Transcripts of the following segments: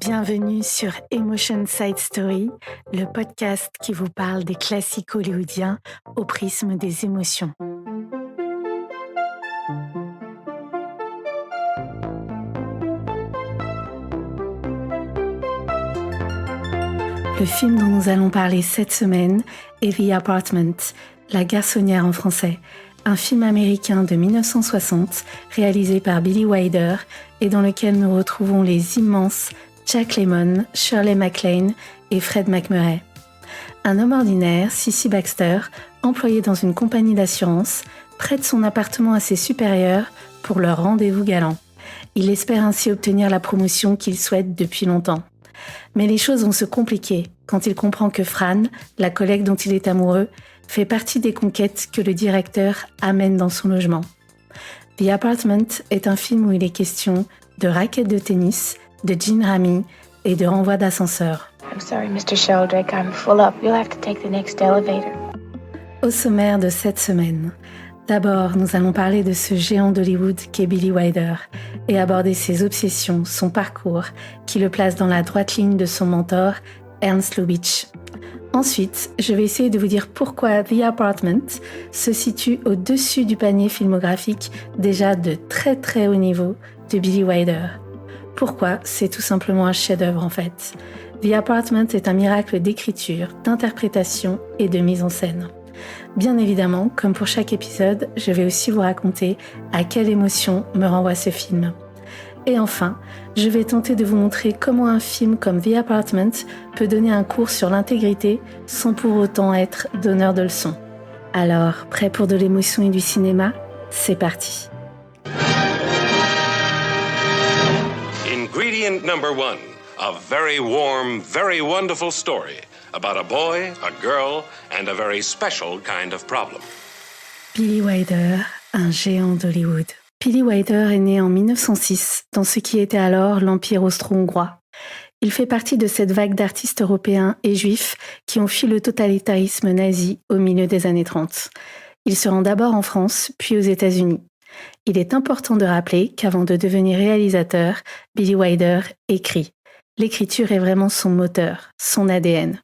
Bienvenue sur Emotion Side Story, le podcast qui vous parle des classiques hollywoodiens au prisme des émotions. Le film dont nous allons parler cette semaine est The Apartment, La Garçonnière en français, un film américain de 1960 réalisé par Billy Wilder et dans lequel nous retrouvons les immenses Jack Lemmon, Shirley MacLaine et Fred MacMurray. Un homme ordinaire, Sissy Baxter, employé dans une compagnie d'assurance, prête son appartement à ses supérieurs pour leur rendez-vous galant. Il espère ainsi obtenir la promotion qu'il souhaite depuis longtemps. Mais les choses vont se compliquer quand il comprend que Fran, la collègue dont il est amoureux, fait partie des conquêtes que le directeur amène dans son logement. The Apartment est un film où il est question de raquettes de tennis, de jean rami et de renvoi d'ascenseur. I'm sorry, Mr. Sheldrake, I'm full up. You'll have to take the next elevator. Au sommaire de cette semaine, d'abord, nous allons parler de ce géant d'Hollywood qu'est Billy Wilder et aborder ses obsessions, son parcours, qui le place dans la droite ligne de son mentor, Ernst Lubitsch. Ensuite, je vais essayer de vous dire pourquoi The Apartment se situe au-dessus du panier filmographique déjà de très très haut niveau de Billy Wilder. Pourquoi c'est tout simplement un chef-d'œuvre en fait. The Apartment est un miracle d'écriture, d'interprétation et de mise en scène. Bien évidemment, comme pour chaque épisode, je vais aussi vous raconter à quelle émotion me renvoie ce film. Et enfin, je vais tenter de vous montrer comment un film comme The Apartment peut donner un cours sur l'intégrité sans pour autant être donneur de leçons. Alors, prêt pour de l'émotion et du cinéma ? C'est parti. Ingredient number one, a very warm, very wonderful story about a boy, a girl, and a very special kind of problem. Billy Wilder, un géant d'Hollywood. Billy Wilder est né en 1906 dans ce qui était alors l'Empire austro-hongrois. Il fait partie de cette vague d'artistes européens et juifs qui ont fui le totalitarisme nazi au milieu des années 30. Il se rend d'abord en France, puis aux États-Unis. Il est important de rappeler qu'avant de devenir réalisateur, Billy Wilder écrit. L'écriture est vraiment son moteur, son ADN.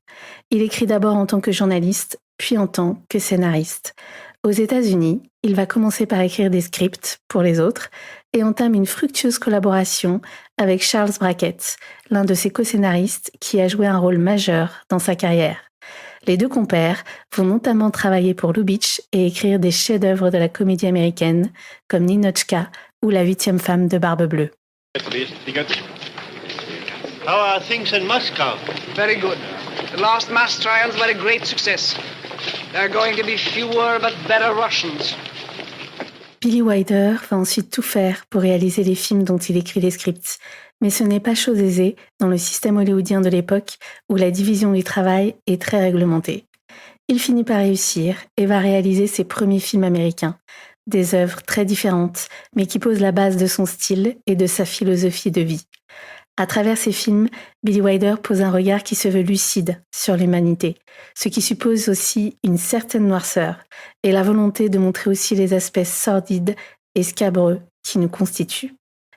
Il écrit d'abord en tant que journaliste, puis en tant que scénariste. Aux États-Unis, il va commencer par écrire des scripts pour les autres et entame une fructueuse collaboration avec Charles Brackett, l'un de ses co-scénaristes qui a joué un rôle majeur dans sa carrière. Les deux compères vont notamment travailler pour Lubitsch et écrire des chefs-d'œuvre de la comédie américaine comme Ninotchka ou La 8e femme de Barbe Bleue. How are things in Moscow? Very good. The last mass trials were a great success. There are going to be fewer but better Russians. Billy Wilder va ensuite tout faire pour réaliser les films dont il écrit les scripts. Mais ce n'est pas chose aisée dans le système hollywoodien de l'époque où la division du travail est très réglementée. Il finit par réussir et va réaliser ses premiers films américains. Des œuvres très différentes, mais qui posent la base de son style et de sa philosophie de vie. À travers ces films, Billy Wilder pose un regard qui se veut lucide sur l'humanité, ce qui suppose aussi une certaine noirceur et la volonté de montrer aussi les aspects sordides et scabreux qui nous constituent.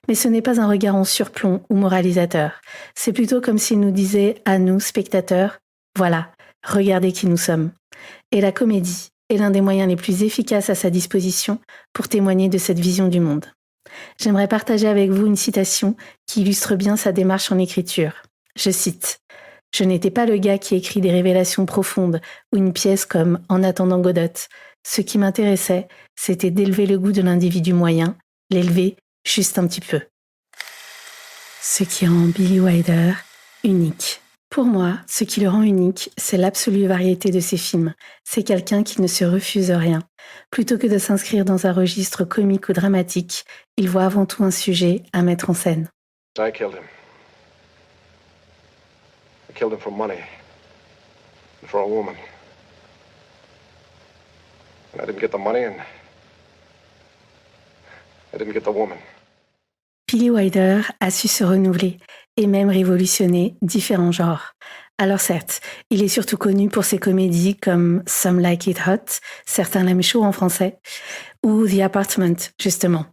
Mais ce n'est pas un regard en surplomb ou moralisateur, c'est plutôt comme s'il nous disait à nous, spectateurs, voilà, regardez qui nous sommes. Et la comédie est l'un des moyens les plus efficaces à sa disposition pour témoigner de cette vision du monde. J'aimerais partager avec vous une citation qui illustre bien sa démarche en écriture. Je cite « Je n'étais pas le gars qui écrit des révélations profondes ou une pièce comme En attendant Godot. Ce qui m'intéressait, c'était d'élever le goût de l'individu moyen, l'élever juste un petit peu. » Ce qui rend Billy Wilder unique. Pour moi, ce qui le rend unique, c'est l'absolue variété de ses films. C'est quelqu'un qui ne se refuse rien. Plutôt que de s'inscrire dans un registre comique ou dramatique, il voit avant tout un sujet à mettre en scène. I killed him. I killed him for money. And for a woman. And I didn't get the money and I didn't get the woman. Billy Wilder a su se renouveler et même révolutionner différents genres. Alors certes, il est surtout connu pour ses comédies comme Some Like It Hot, certains l'aiment chaud en français, ou The Apartment, justement.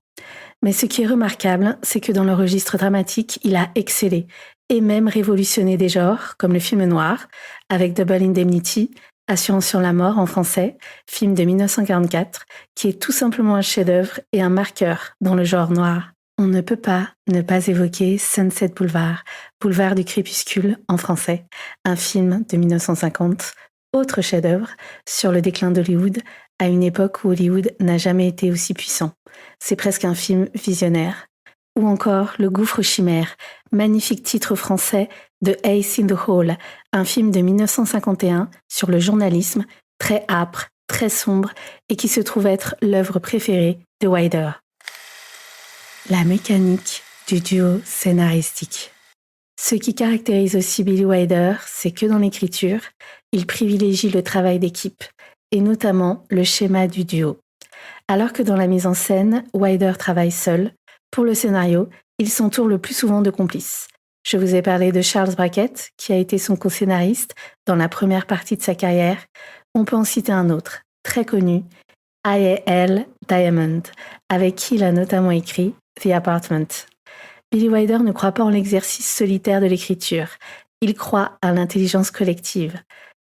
Mais ce qui est remarquable, c'est que dans le registre dramatique, il a excellé et même révolutionné des genres, comme le film noir, avec Double Indemnity, Assurance sur la mort en français, film de 1944, qui est tout simplement un chef-d'œuvre et un marqueur dans le genre noir. On ne peut pas ne pas évoquer Sunset Boulevard, Boulevard du crépuscule en français, un film de 1950, autre chef-d'œuvre sur le déclin d'Hollywood à une époque où Hollywood n'a jamais été aussi puissant. C'est presque un film visionnaire. Ou encore Le Gouffre chimère, magnifique titre français de Ace in the Hole, un film de 1951 sur le journalisme, très âpre, très sombre et qui se trouve être l'œuvre préférée de Wilder. La mécanique du duo scénaristique. Ce qui caractérise aussi Billy Wilder, c'est que dans l'écriture, il privilégie le travail d'équipe, et notamment le schéma du duo. Alors que dans la mise en scène, Wilder travaille seul, pour le scénario, il s'entoure le plus souvent de complices. Je vous ai parlé de Charles Brackett, qui a été son co-scénariste dans la première partie de sa carrière. On peut en citer un autre, très connu, I.A.L. Diamond, avec qui il a notamment écrit The Apartment. Billy Wilder ne croit pas en l'exercice solitaire de l'écriture, il croit à l'intelligence collective.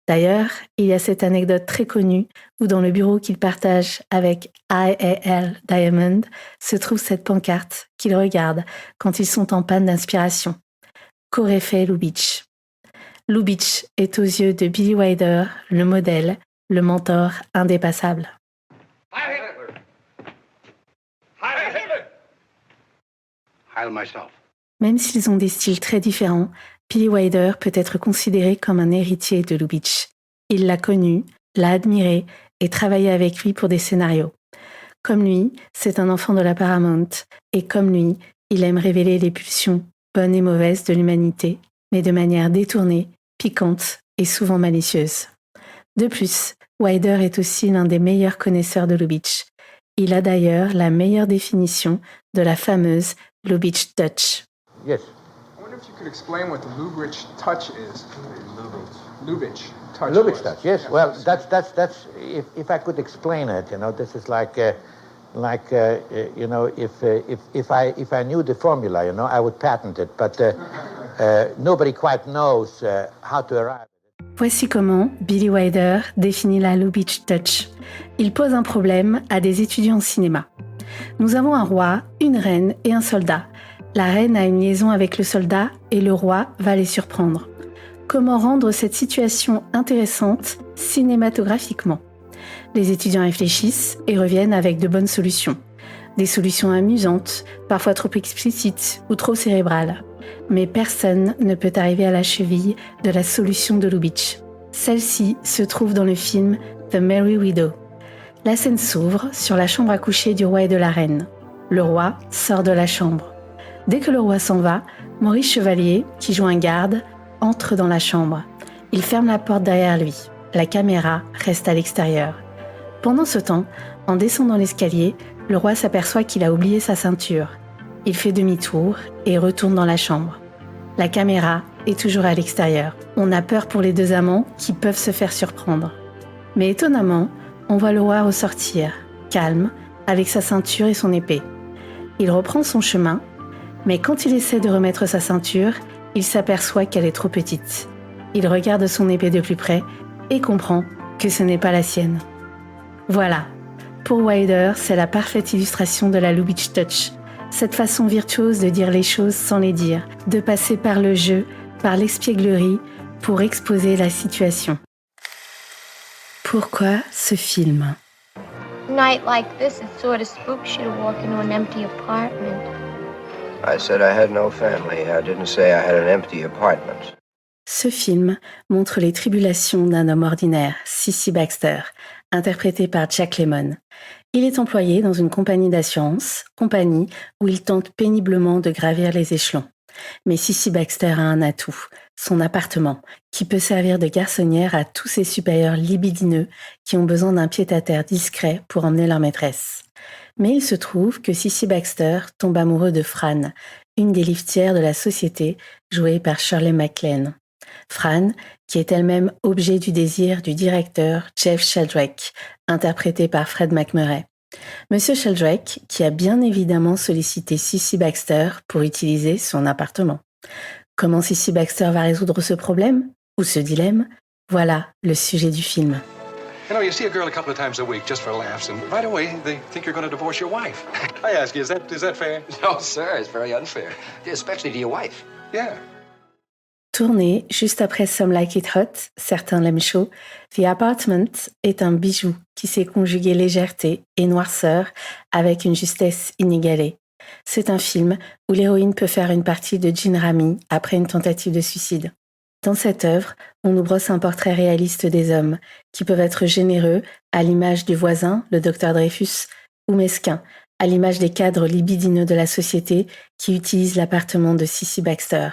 D'ailleurs, il y a cette anecdote très connue où dans le bureau qu'il partage avec I.A.L. Diamond se trouve cette pancarte qu'il regarde quand ils sont en panne d'inspiration. Qu'aurait fait Lubitsch ? Lubitsch est aux yeux de Billy Wilder le modèle, le mentor indépassable. Heil Hitler! Heil Hitler! Heil myself. Même s'ils ont des styles très différents, Billy Wilder peut être considéré comme un héritier de Lubitsch. Il l'a connu, l'a admiré et travaillé avec lui pour des scénarios. Comme lui, c'est un enfant de la Paramount et comme lui, il aime révéler les pulsions, bonnes et mauvaises, de l'humanité, mais de manière détournée, piquante et souvent malicieuse. De plus, Wilder est aussi l'un des meilleurs connaisseurs de Lubitsch. Il a d'ailleurs la meilleure définition de la fameuse Lubitsch touch. Yes. I wonder if you could explain what the Lubitsch touch is. Lubitsch touch. Lubitsch touch. Yes. Well, that's. If I could explain it, this is like, if I knew the formula, I would patent it. But nobody quite knows how to arrive. Voici comment Billy Wilder définit la Lubitsch touch. Il pose un problème à des étudiants en cinéma. Nous avons un roi, une reine et un soldat. La reine a une liaison avec le soldat et le roi va les surprendre. Comment rendre cette situation intéressante cinématographiquement ? Les étudiants réfléchissent et reviennent avec de bonnes solutions. Des solutions amusantes, parfois trop explicites ou trop cérébrales. Mais personne ne peut arriver à la cheville de la solution de Lubitsch. Celle-ci se trouve dans le film The Merry Widow. La scène s'ouvre sur la chambre à coucher du roi et de la reine. Le roi sort de la chambre. Dès que le roi s'en va, Maurice Chevalier, qui joue un garde, entre dans la chambre. Il ferme la porte derrière lui. La caméra reste à l'extérieur. Pendant ce temps, en descendant l'escalier, le roi s'aperçoit qu'il a oublié sa ceinture. Il fait demi-tour et retourne dans la chambre. La caméra est toujours à l'extérieur. On a peur pour les deux amants qui peuvent se faire surprendre. Mais étonnamment, on voit le roi ressortir, calme, avec sa ceinture et son épée. Il reprend son chemin, mais quand il essaie de remettre sa ceinture, il s'aperçoit qu'elle est trop petite. Il regarde son épée de plus près et comprend que ce n'est pas la sienne. Voilà, pour Wilder, c'est la parfaite illustration de la Lubitsch touch. Cette façon virtuose de dire les choses sans les dire, de passer par le jeu, par l'espièglerie, pour exposer la situation. Pourquoi ce film ? A night like this, it's sort of spooks you to walk into an empty apartment. I said I had no family. I didn't say I had an empty apartment. Ce film montre les tribulations d'un homme ordinaire, Sissy Baxter, interprété par Jack Lemmon. Il est employé dans une compagnie d'assurance, compagnie où il tente péniblement de gravir les échelons. Mais Sissy Baxter a un atout, son appartement, qui peut servir de garçonnière à tous ses supérieurs libidineux qui ont besoin d'un pied-à-terre discret pour emmener leur maîtresse. Mais il se trouve que Sissy Baxter tombe amoureux de Fran, une des liftières de la société jouée par Shirley MacLaine. Fran, qui est elle-même objet du désir du directeur Jeff Sheldrake, interprété par Fred MacMurray. Monsieur Sheldrake, qui a bien évidemment sollicité Sissy Baxter pour utiliser son appartement. Comment Sissy Baxter va résoudre ce problème ou ce dilemme? Voilà le sujet du film. You know, you see a girl a couple of times a week just for laughs, and right away they think you're going to divorce your wife. I ask you, is that fair? No, sir, it's very unfair. Especially to your wife. Yeah. Tourné juste après Some Like It Hot, certains l'aiment chaud, The Apartment est un bijou qui sait conjuguer légèreté et noirceur avec une justesse inégalée. C'est un film où l'héroïne peut faire une partie de Jean Rami après une tentative de suicide. Dans cette œuvre, on nous brosse un portrait réaliste des hommes, qui peuvent être généreux, à l'image du voisin, le docteur Dreyfus, ou mesquins, à l'image des cadres libidineux de la société qui utilisent l'appartement de Sissy Baxter.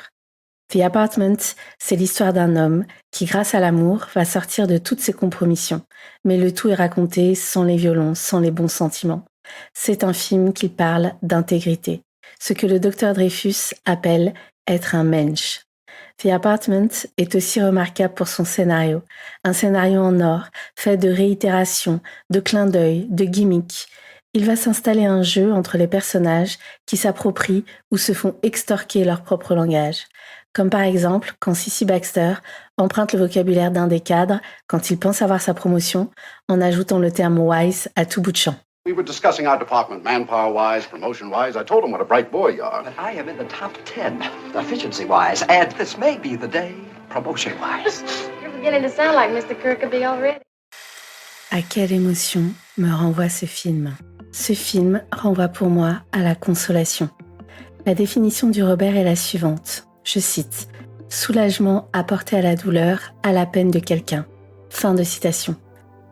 The Apartment, c'est l'histoire d'un homme qui, grâce à l'amour, va sortir de toutes ses compromissions, mais le tout est raconté sans les violences, sans les bons sentiments. C'est un film qui parle d'intégrité, ce que le docteur Dreyfus appelle être un mensch. The Apartment est aussi remarquable pour son scénario, un scénario en or, fait de réitérations, de clins d'œil, de gimmicks. Il va s'installer un jeu entre les personnages qui s'approprient ou se font extorquer leur propre langage. Comme par exemple quand Sissy Baxter emprunte le vocabulaire d'un des cadres quand il pense avoir sa promotion en ajoutant le terme « wise » à tout bout de champ. We were discussing our department, manpower-wise, promotion-wise. I told him what a bright boy you are. But I am in the top 10, efficiency-wise, and this may be the day, promotion-wise. You're beginning to sound like Mr. Kirkaby already. À quelle émotion me renvoie ce film? Ce film renvoie pour moi à la consolation. La définition du Robert est la suivante. Je cite « Soulagement apporté à la douleur, à la peine de quelqu'un ». Fin de citation.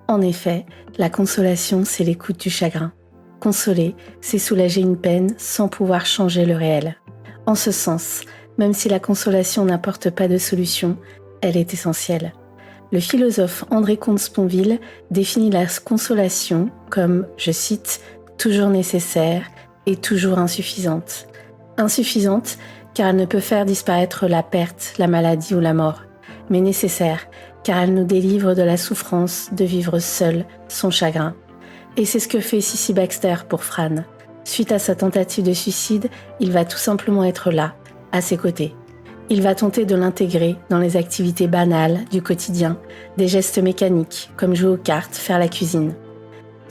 En effet, la consolation, c'est l'écoute du chagrin. Consoler, c'est soulager une peine sans pouvoir changer le réel. En ce sens, même si la consolation n'apporte pas de solution, elle est essentielle. Le philosophe André Comte-Sponville définit la consolation comme, je cite, « toujours nécessaire et toujours insuffisante ». Insuffisante car elle ne peut faire disparaître la perte, la maladie ou la mort, mais nécessaire car elle nous délivre de la souffrance de vivre seul son chagrin. Et c'est ce que fait Sissy Baxter pour Fran. Suite à sa tentative de suicide, il va tout simplement être là, à ses côtés. Il va tenter de l'intégrer dans les activités banales du quotidien, des gestes mécaniques, comme jouer aux cartes, faire la cuisine.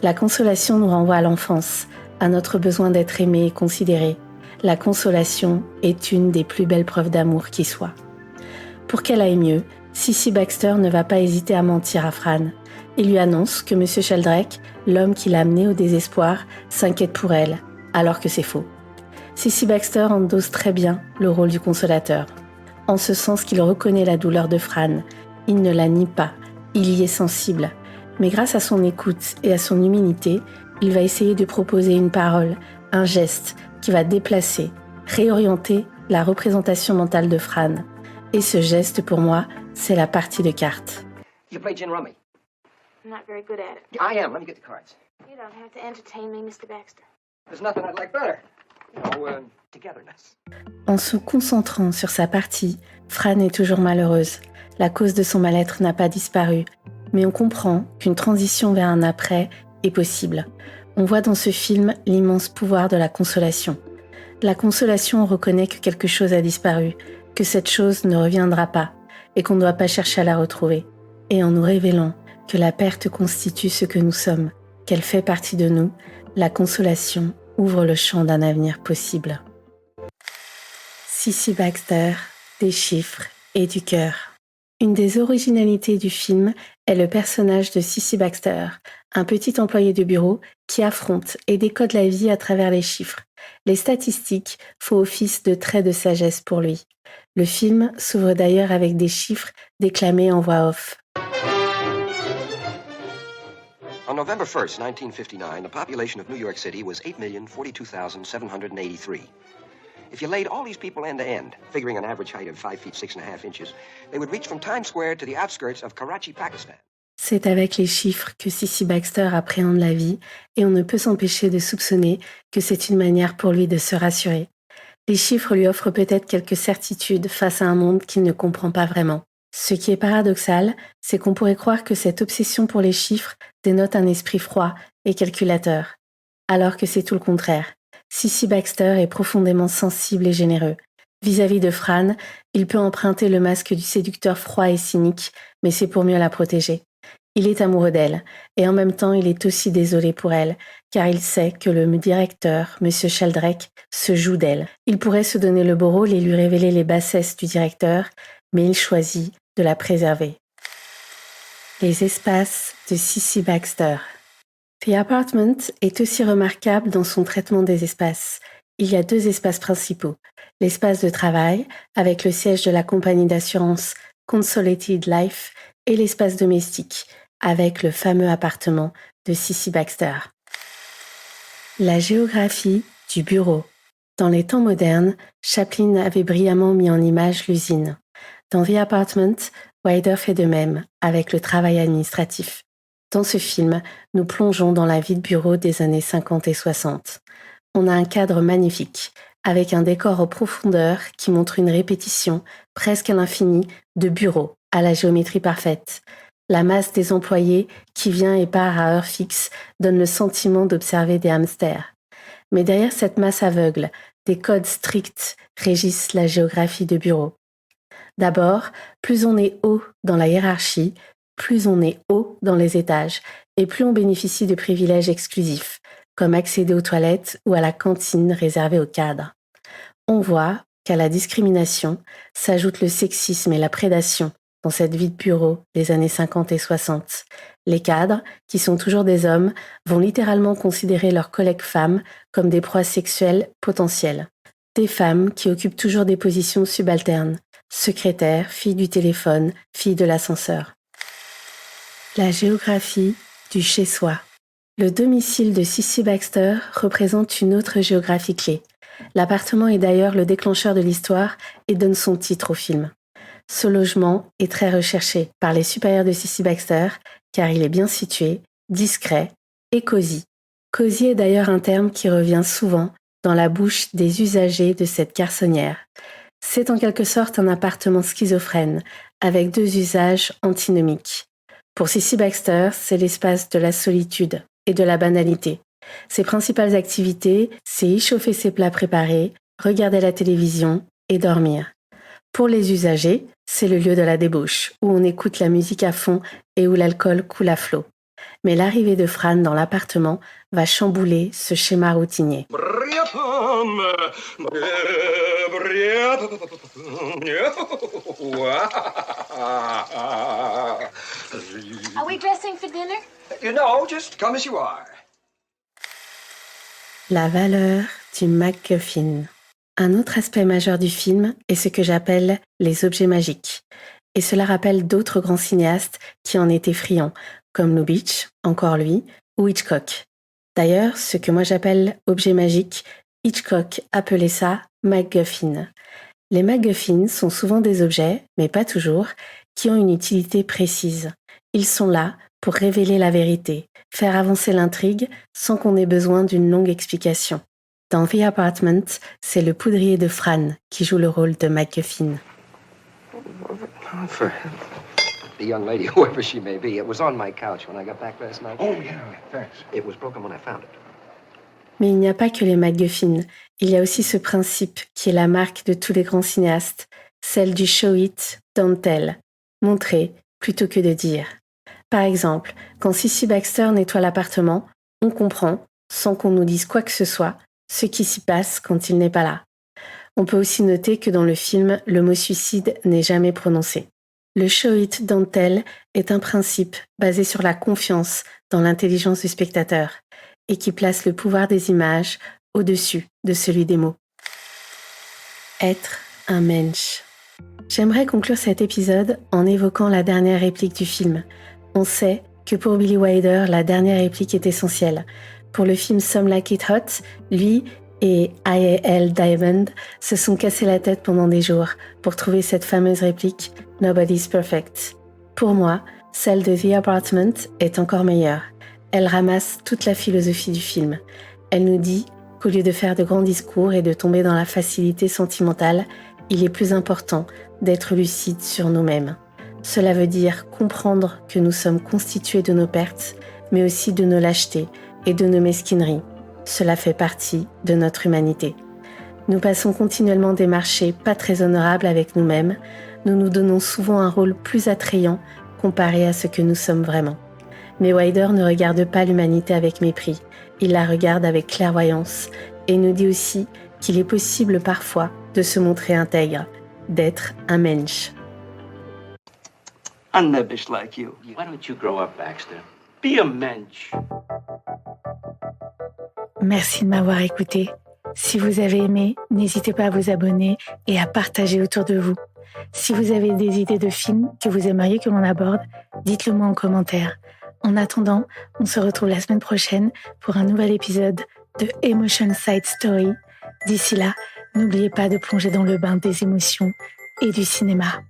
La consolation nous renvoie à l'enfance, à notre besoin d'être aimé et considéré. La consolation est une des plus belles preuves d'amour qui soit. Pour qu'elle aille mieux, Sissy Baxter ne va pas hésiter à mentir à Fran. Il lui annonce que M. Sheldrake, l'homme qui l'a amené au désespoir, s'inquiète pour elle, alors que c'est faux. Sissy Baxter endosse très bien le rôle du consolateur, en ce sens qu'il reconnaît la douleur de Fran. Il ne la nie pas, il y est sensible. Mais grâce à son écoute et à son humilité, il va essayer de proposer une parole, un geste qui va déplacer, réorienter la représentation mentale de Fran. Et ce geste, pour moi, c'est la partie de cartes. You play gin rummy? I'm not very good at it. I am. Let me get the cards. You don't have to entertain me, Mr. Baxter. There's nothing I'd like better. You know, togetherness. En se concentrant sur sa partie, Fran est toujours malheureuse. La cause de son mal-être n'a pas disparu, mais on comprend qu'une transition vers un après est possible. On voit dans ce film l'immense pouvoir de la consolation. La consolation reconnaît que quelque chose a disparu, que cette chose ne reviendra pas et qu'on ne doit pas chercher à la retrouver. Et en nous révélant que la perte constitue ce que nous sommes, qu'elle fait partie de nous, la consolation ouvre le champ d'un avenir possible. Sissy Baxter, des chiffres et du cœur. Une des originalités du film est le personnage de Sissy Baxter, un petit employé de bureau qui affronte et décode la vie à travers les chiffres. Les statistiques font office de traits de sagesse pour lui. Le film s'ouvre d'ailleurs avec des chiffres déclamés en voix off. On November 1st, 1959, the population of New York City was 8,042,783. If you laid all these people end to end, figuring an average height of 5 feet 6.5 inches, they would reach from Times Square to the outskirts of Karachi, Pakistan. C'est avec les chiffres que Sissy Baxter appréhende la vie et on ne peut s'empêcher de soupçonner que c'est une manière pour lui de se rassurer. Les chiffres lui offrent peut-être quelques certitudes face à un monde qu'il ne comprend pas vraiment. Ce qui est paradoxal, c'est qu'on pourrait croire que cette obsession pour les chiffres dénote un esprit froid et calculateur, alors que c'est tout le contraire. Sissy Baxter est profondément sensible et généreux. Vis-à-vis de Fran, il peut emprunter le masque du séducteur froid et cynique, mais c'est pour mieux la protéger. Il est amoureux d'elle, et en même temps il est aussi désolé pour elle, car il sait que le directeur, M. Sheldrake, se joue d'elle. Il pourrait se donner le beau rôle et lui révéler les bassesses du directeur, mais il choisit de la préserver. Les espaces de Cissy Baxter. The Apartment est aussi remarquable dans son traitement des espaces. Il y a 2 espaces principaux. L'espace de travail, avec le siège de la compagnie d'assurance Consolidated Life, et l'espace domestique, avec le fameux appartement de Cissy Baxter. La géographie du bureau. Dans les temps modernes, Chaplin avait brillamment mis en image l'usine. Dans The Apartment, Wilder fait de même, avec le travail administratif. Dans ce film, nous plongeons dans la vie de bureau des années 50 et 60. On a un cadre magnifique, avec un décor en profondeur qui montre une répétition, presque à l'infini, de bureaux, à la géométrie parfaite. La masse des employés qui vient et part à heure fixe donne le sentiment d'observer des hamsters. Mais derrière cette masse aveugle, des codes stricts régissent la géographie de bureau. D'abord, plus on est haut dans la hiérarchie, plus on est haut dans les étages, et plus on bénéficie de privilèges exclusifs, comme accéder aux toilettes ou à la cantine réservée aux cadres. On voit qu'à la discrimination s'ajoute le sexisme et la prédation dans cette vie de bureau des années 50 et 60. Les cadres, qui sont toujours des hommes, vont littéralement considérer leurs collègues femmes comme des proies sexuelles potentielles. Des femmes qui occupent toujours des positions subalternes, secrétaire, fille du téléphone, fille de l'ascenseur. La géographie du chez-soi. Le domicile de Cissy Baxter représente une autre géographie clé. L'appartement est d'ailleurs le déclencheur de l'histoire et donne son titre au film. Ce logement est très recherché par les supérieurs de Cissy Baxter car il est bien situé, discret et cosy. Cosy est d'ailleurs un terme qui revient souvent dans la bouche des usagers de cette garçonnière. C'est en quelque sorte un appartement schizophrène, avec 2 usages antinomiques. Pour Cissy Baxter, c'est l'espace de la solitude et de la banalité. Ses principales activités, c'est y chauffer ses plats préparés, regarder la télévision et dormir. Pour les usagers, c'est le lieu de la débauche, où on écoute la musique à fond et où l'alcool coule à flot. Mais l'arrivée de Fran dans l'appartement va chambouler ce schéma routinier. Are we dressing for dinner? You know, just come as you are. La valeur du MacGuffin. Un autre aspect majeur du film est ce que j'appelle les objets magiques. Et cela rappelle d'autres grands cinéastes qui en étaient friands, comme Lubitsch, encore lui, ou Hitchcock. D'ailleurs, ce que moi j'appelle objets magiques, Hitchcock appelait ça MacGuffin. Les MacGuffins sont souvent des objets, mais pas toujours, qui ont une utilité précise. Ils sont là pour révéler la vérité, faire avancer l'intrigue sans qu'on ait besoin d'une longue explication. Dans The Apartment, c'est le poudrier de Fran qui joue le rôle de MacGuffin. The young lady, whoever she may be, it was on my couch when I got back last night. Oh, yeah, thanks. It was broken when I found it. Mais il n'y a pas que les MacGuffins, il y a aussi ce principe qui est la marque de tous les grands cinéastes, celle du show it, don't tell, montrer plutôt que de dire. Par exemple, quand Cissy Baxter nettoie l'appartement, on comprend, sans qu'on nous dise quoi que ce soit, ce qui s'y passe quand il n'est pas là. On peut aussi noter que dans le film, le mot suicide n'est jamais prononcé. Le show it, don't tell est un principe basé sur la confiance dans l'intelligence du spectateur et qui place le pouvoir des images au-dessus de celui des mots. Être un mensch. J'aimerais conclure cet épisode en évoquant la dernière réplique du film. On sait que pour Billy Wilder, la dernière réplique est essentielle. Pour le film Some Like It Hot, lui et I.A.L. Diamond se sont cassés la tête pendant des jours pour trouver cette fameuse réplique « Nobody's perfect ». Pour moi, celle de The Apartment est encore meilleure. Elle ramasse toute la philosophie du film. Elle nous dit qu'au lieu de faire de grands discours et de tomber dans la facilité sentimentale, il est plus important d'être lucide sur nous-mêmes. Cela veut dire comprendre que nous sommes constitués de nos pertes, mais aussi de nos lâchetés et de nos mesquineries. Cela fait partie de notre humanité. Nous passons continuellement des marchés pas très honorables avec nous-mêmes. Nous nous donnons souvent un rôle plus attrayant comparé à ce que nous sommes vraiment. Mais Wilder ne regarde pas l'humanité avec mépris. Il la regarde avec clairvoyance et nous dit aussi qu'il est possible parfois de se montrer intègre, d'être un mensch. I'm no bitch like you. Why don't you grow up, Baxter? Be a mensch. Merci de m'avoir écouté. Si vous avez aimé, n'hésitez pas à vous abonner et à partager autour de vous. Si vous avez des idées de films que vous aimeriez que l'on aborde, dites-le moi en commentaire. En attendant, on se retrouve la semaine prochaine pour un nouvel épisode de Emotion Side Story. D'ici là, n'oubliez pas de plonger dans le bain des émotions et du cinéma.